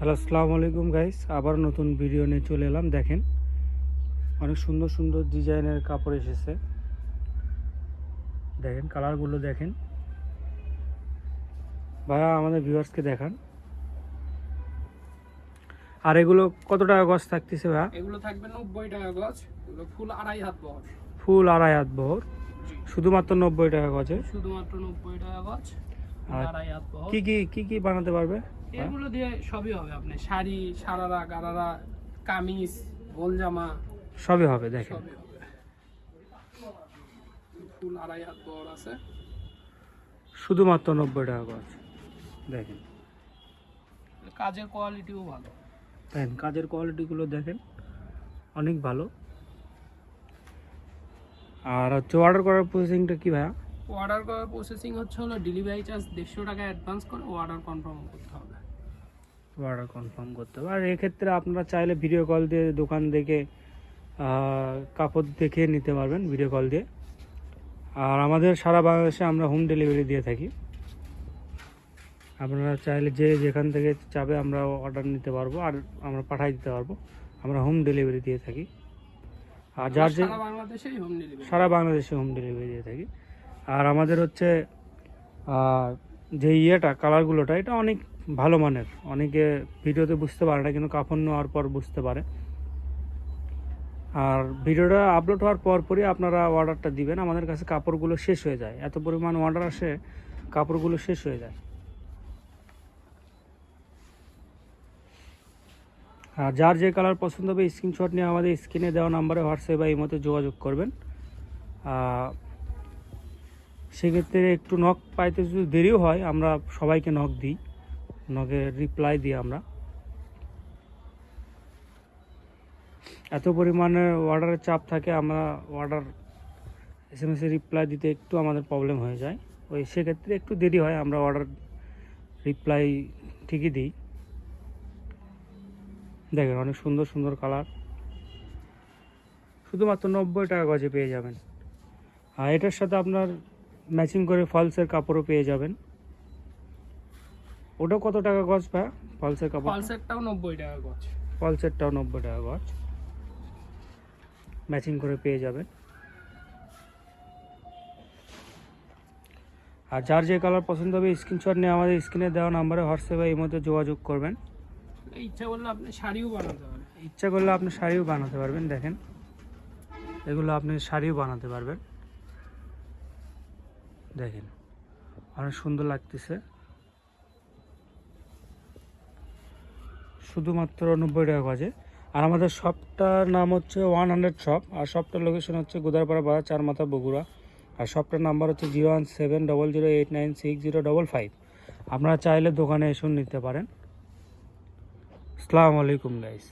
Hello, আসসালামু আলাইকুম guys. আবার নতুন ভিডিও নিয়ে চলে এলাম। দেখেন অনেক সুন্দর সুন্দর ডিজাইনের কাপড় এসেছে। দেখেন কালারগুলো দেখেন। ভাইয়া আমাদের ভিউয়ার্সকে দেখান। আর এগুলো কত টাকা গজ থাকতেছে ভাইয়া? এগুলো থাকবে 90 টাকা গজ। এগুলো ফুল আড়াই হাত বহর। ফুল আড়াই হাত বহর, শুধুমাত্র 90 টাকা গজে। শুধুমাত্র 90 টাকা গজ, আর আড়াই হাত বহর। কি বানাতে পারবে? এগুলো দিয়ে সবই হবে, আপনি শাড়ি, সারারা, গারারা, কামিজ, গোল জামা সবই হবে। দেখেন সবই হবে। ফুল আড়াই হাত বহর আছে, শুধুমাত্র 90 টাকা গজ। দেখেন কাজের কোয়ালিটিও ভালো। দেখেন কাজের কোয়ালিটিগুলো দেখেন, অনেক ভালো। আর হচ্ছে অর্ডার করার প্রসেসিংটা কি ভাইয়া? অর্ডার করার প্রসেসিং হলো ডেলিভারি চার্জ 150 টাকা অ্যাডভান্স করে অর্ডার কনফার্ম করতে হবে। অর্ডার কনফার্ম করতে হবে। আর এক্ষেত্রে আপনারা চাইলে ভিডিও কল দিয়ে দোকান দেখে কাপড় দেখে নিতে পারবেন ভিডিও কল দিয়ে। আর আমাদের সারা বাংলাদেশে আমরা হোম ডেলিভারি দিয়ে থাকি। আপনারা চাইলে যে যেখান থেকে চাবে আমরা অর্ডার নিতে পারবো, আর আমরা পাঠিয়ে দিতে পারবো। আমরা হোম ডেলিভারি দিয়ে থাকি। আর যার যে সারা বাংলাদেশেই হোম ডেলিভারি, সারা বাংলাদেশে হোম ডেলিভারি দিয়ে থাকি। আর আমাদের হচ্ছে যে কালারগুলোটা এটা অনেক ভালো মানের। অনেকে ভিডিওতে বুঝতে পারে না, কিন্তু কাপড় নেওয়ার পর বুঝতে পারে। আর ভিডিওটা আপলোড হওয়ার পরই আপনারা অর্ডারটা দিবেন। আমাদের কাছে কাপড়গুলো শেষ হয়ে যায়, এত পরিমাণ অর্ডার আসে, কাপড়গুলো শেষ হয়ে যায়। আর যার যে কালার পছন্দ হবে স্ক্রিনশট নিয়ে আমাদের স্ক্রিনে দেওয়া নাম্বারে হোয়াটসঅ্যাপ বা ইমোতে যোগাযোগ করবেন। সেক্ষেত্রে একটু নক পাইতে যদি দেরিও হয়, আমরা সবাইকে নক দিই, নকের রিপ্লাই দিই আমরা। এত পরিমাণে অর্ডারের চাপ থাকে, আমরা অর্ডার SMS রিপ্লাই দিতে একটু আমাদের প্রবলেম হয়ে যায়। সেক্ষেত্রে একটু দেরি হয়, আমরা অর্ডার রিপ্লাই ঠিকই দিই। দেখেন অনেক সুন্দর সুন্দর কালার, শুধুমাত্র 90 টাকা গজে পেয়ে যাবেন। আর এটার সাথে আপনার ম্যাচিং করে ফলসের কাপড়ও পেয়ে যাবেন। ওটা কত টাকা গজ ভাই? ফলসের কাপড় ফলসেটটাও 90 টাকা গজ। ফলসেটটাও 90 টাকা গজ, ম্যাচিং করে পেয়ে যাবেন। আর যার যে কালার পছন্দ হবে স্ক্রিনশট নিয়ে আমাদের স্ক্রিনে দেওয়া নাম্বারে হোয়াটসঅ্যাপ বা ইমোতে যোগাযোগ করবেন। ইচ্ছা করলে আপনি শাড়িও বানাতে পারেন। ইচ্ছা করলে আপনি শাড়িও বানাতে পারবেন। দেখেন এগুলো আপনি শাড়িও বানাতে পারবেন। দেখেন অনেক সুন্দর লাগতেছে, শুধুমাত্র 90 টাকা গজে। আর আমাদের শপটার নাম হচ্ছে 100 শপ। আর শপটার লোকেশন হচ্ছে গোদারপাড়া বাজার, চারমাথা, বগুড়া। আর শপটার নাম্বার হচ্ছে 01700896055। আপনারা চাইলে দোকানে এসে নিতে পারেন। আসসালামু আলাইকুম গাইস।